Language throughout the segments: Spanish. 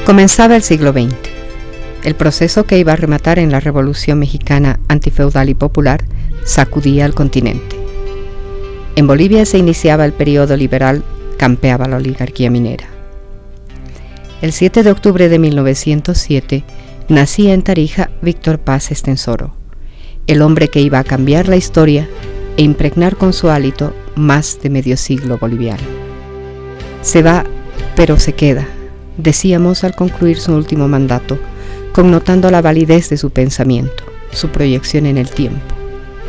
Comenzaba el siglo XX. El proceso que iba a rematar en la Revolución Mexicana antifeudal y popular sacudía al continente. En Bolivia se iniciaba el periodo liberal, campeaba la oligarquía minera. El 7 de octubre de 1907 nacía en Tarija Víctor Paz Estenssoro, el hombre que iba a cambiar la historia e impregnar con su hálito más de medio siglo boliviano. Se va, pero se queda, decíamos al concluir su último mandato, connotando la validez de su pensamiento, su proyección en el tiempo,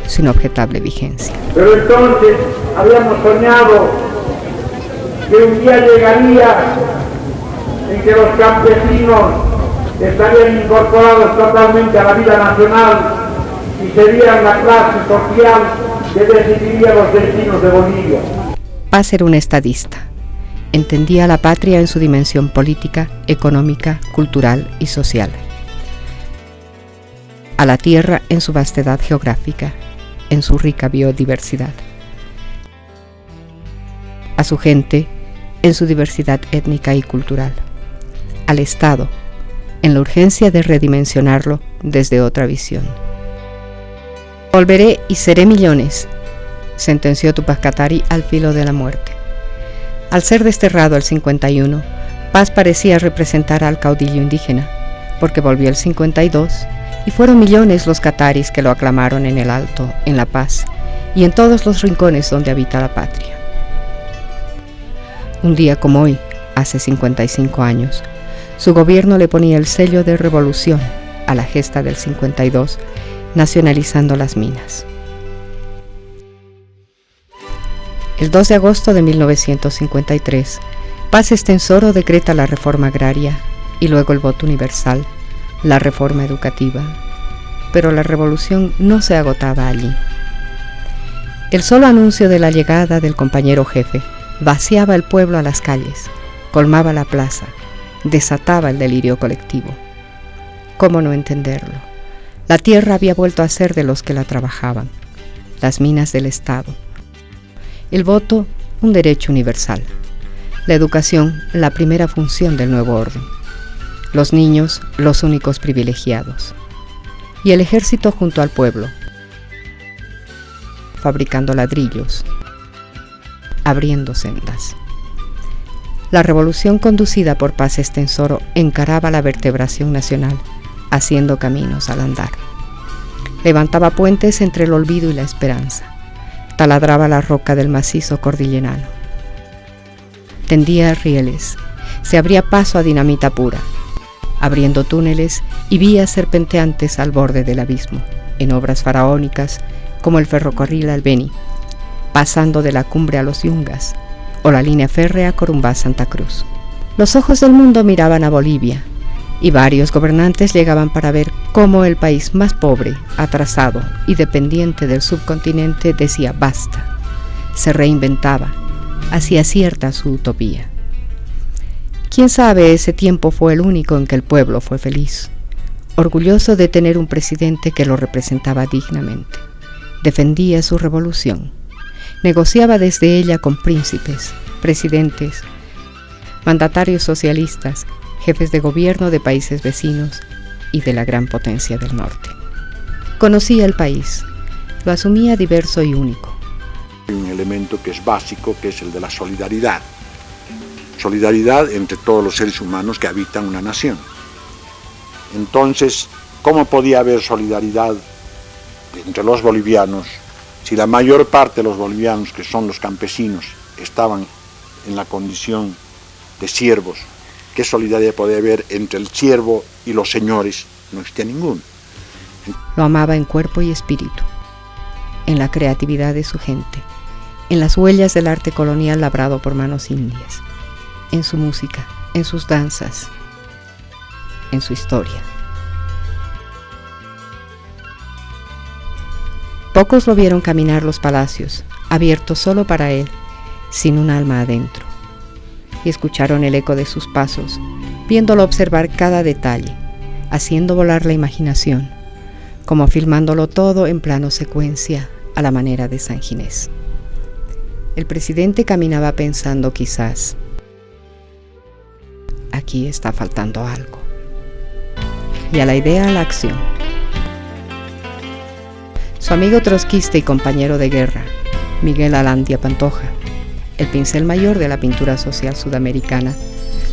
su inobjetable vigencia. Pero entonces habíamos soñado que un día llegaría en que los campesinos estarían incorporados totalmente a la vida nacional y serían la clase social que decidiría los destinos de Bolivia. Paz era un estadista. Entendía a la patria en su dimensión política, económica, cultural y social. A la tierra en su vastedad geográfica, en su rica biodiversidad. A su gente en su diversidad étnica y cultural. Al Estado en la urgencia de redimensionarlo desde otra visión. Volveré y seré millones, sentenció Túpac Katari al filo de la muerte. Al ser desterrado el 51, Paz parecía representar al caudillo indígena, porque volvió el 52 y fueron millones los cataris que lo aclamaron en el Alto, en La Paz y en todos los rincones donde habita la patria. Un día como hoy, hace 55 años, su gobierno le ponía el sello de revolución a la gesta del 52, nacionalizando las minas. El 2 de agosto de 1953, Paz Estenssoro decreta la reforma agraria y luego el voto universal, la reforma educativa. Pero la revolución no se agotaba allí. El solo anuncio de la llegada del compañero jefe vaciaba el pueblo a las calles, colmaba la plaza, desataba el delirio colectivo. ¿Cómo no entenderlo? La tierra había vuelto a ser de los que la trabajaban, las minas del Estado. El voto, un derecho universal. La educación, la primera función del nuevo orden. Los niños, los únicos privilegiados. Y el ejército junto al pueblo, fabricando ladrillos, abriendo sendas. La revolución conducida por Paz Estenssoro encaraba la vertebración nacional, haciendo caminos al andar. Levantaba puentes entre el olvido y la esperanza. Taladraba la roca del macizo cordillerano. Tendía rieles, se abría paso a dinamita pura, abriendo túneles y vías serpenteantes al borde del abismo, en obras faraónicas como el ferrocarril al Beni, pasando de la cumbre a los Yungas, o la línea férrea Corumbá-Santa Cruz. Los ojos del mundo miraban a Bolivia, y varios gobernantes llegaban para ver cómo el país más pobre, atrasado y dependiente del subcontinente decía basta, se reinventaba, hacía cierta su utopía. Quién sabe, ese tiempo fue el único en que el pueblo fue feliz, orgulloso de tener un presidente que lo representaba dignamente, defendía su revolución, negociaba desde ella con príncipes, presidentes, mandatarios socialistas, jefes de gobierno de países vecinos y de la gran potencia del norte. Conocía el país, lo asumía diverso y único. Hay un elemento que es básico, que es el de la solidaridad. Solidaridad entre todos los seres humanos que habitan una nación. Entonces, ¿cómo podía haber solidaridad entre los bolivianos si la mayor parte de los bolivianos, que son los campesinos, estaban en la condición de siervos? ¿Qué solidaridad podía haber entre el siervo y los señores? No existía ninguna. Lo amaba en cuerpo y espíritu, en la creatividad de su gente, en las huellas del arte colonial labrado por manos indias, en su música, en sus danzas, en su historia. Pocos lo vieron caminar los palacios, abiertos solo para él, sin un alma adentro. Y escucharon el eco de sus pasos, viéndolo observar cada detalle, haciendo volar la imaginación, como filmándolo todo en plano secuencia a la manera de San Ginés. El presidente caminaba pensando quizás, ¿a aquí está faltando algo. Y a la idea, a la acción. Su amigo trotskista y compañero de guerra, Miguel Alandia Pantoja, el pincel mayor de la pintura social sudamericana,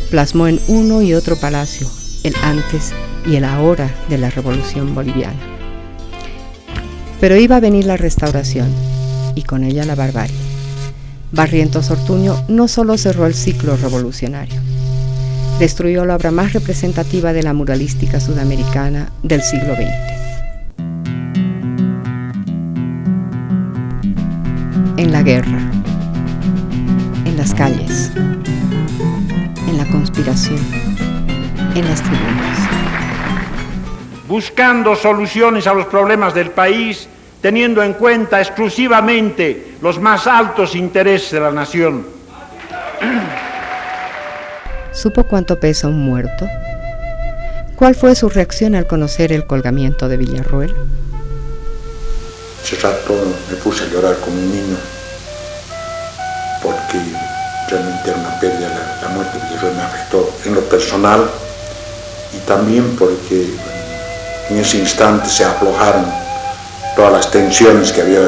plasmó en uno y otro palacio el antes y el ahora de la revolución boliviana. Pero iba a venir la restauración y con ella la barbarie. Barrientos Ortuño no solo cerró el ciclo revolucionario, destruyó la obra más representativa de la muralística sudamericana del siglo XX. En la guerra, en las calles, en la conspiración, en las tribunas. Buscando soluciones a los problemas del país, teniendo en cuenta exclusivamente los más altos intereses de la nación. ¿Supo cuánto pesa un muerto? ¿Cuál fue su reacción al conocer el colgamiento de Villarroel? Ese rato me puse a llorar como un niño, porque realmente era una pérdida. La muerte de Villarroel me afectó en lo personal y también porque en ese instante se aflojaron todas las tensiones que había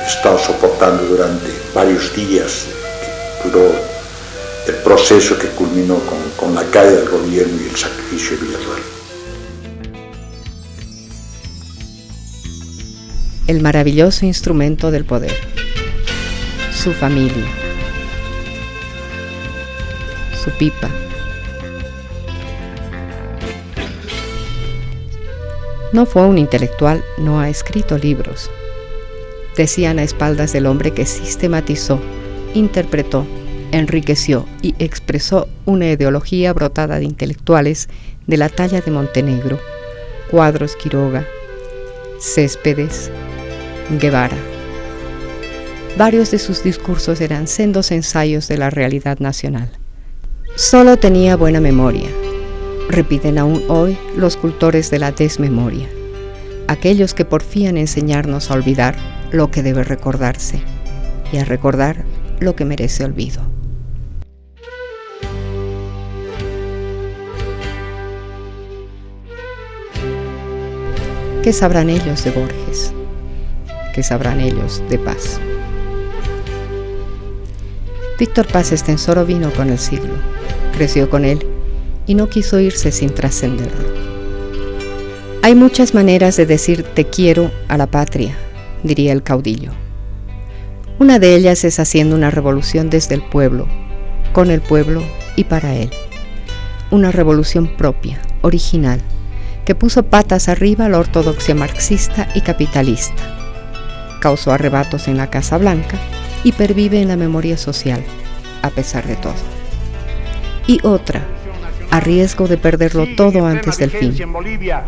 estado soportando durante varios días, que duró el proceso que culminó con la caída del gobierno y el sacrificio de Villarroel. El maravilloso instrumento del poder, su familia, su pipa. No fue un intelectual, no ha escrito libros. Decían a espaldas del hombre que sistematizó, interpretó, enriqueció y expresó una ideología brotada de intelectuales de la talla de Montenegro, Cuadros Quiroga, Céspedes, Guevara. Varios de sus discursos eran sendos ensayos de la realidad nacional. Solo tenía buena memoria. Repiten aún hoy los cultores de la desmemoria, aquellos que porfían enseñarnos a olvidar lo que debe recordarse y a recordar lo que merece olvido. ¿Qué sabrán ellos de Borges? ¿Qué sabrán ellos de Paz? Víctor Paz Estenssoro vino con el siglo, creció con él y no quiso irse sin trascenderlo. Hay muchas maneras de decir te quiero a la patria, diría el caudillo. Una de ellas es haciendo una revolución desde el pueblo, con el pueblo y para él. Una revolución propia, original, que puso patas arriba a la ortodoxia marxista y capitalista. Causó arrebatos en la Casa Blanca y pervive en la memoria social, a pesar de todo. Y otra, a riesgo de perderlo todo antes del fin,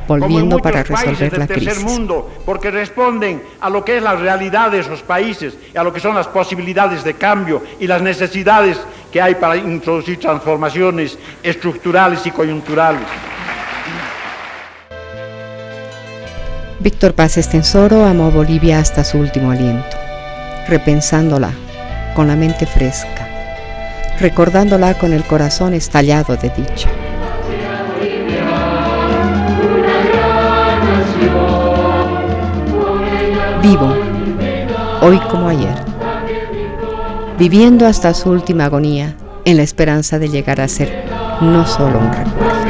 volviendo para resolver la crisis. Porque responden a lo que es la realidad de esos países, y a lo que son las posibilidades de cambio y las necesidades que hay para introducir transformaciones estructurales y coyunturales. Víctor Paz Estenssoro amó Bolivia hasta su último aliento, repensándola con la mente fresca, recordándola con el corazón estallado de dicha. Vivo, hoy como ayer, viviendo hasta su última agonía en la esperanza de llegar a ser no solo un recuerdo.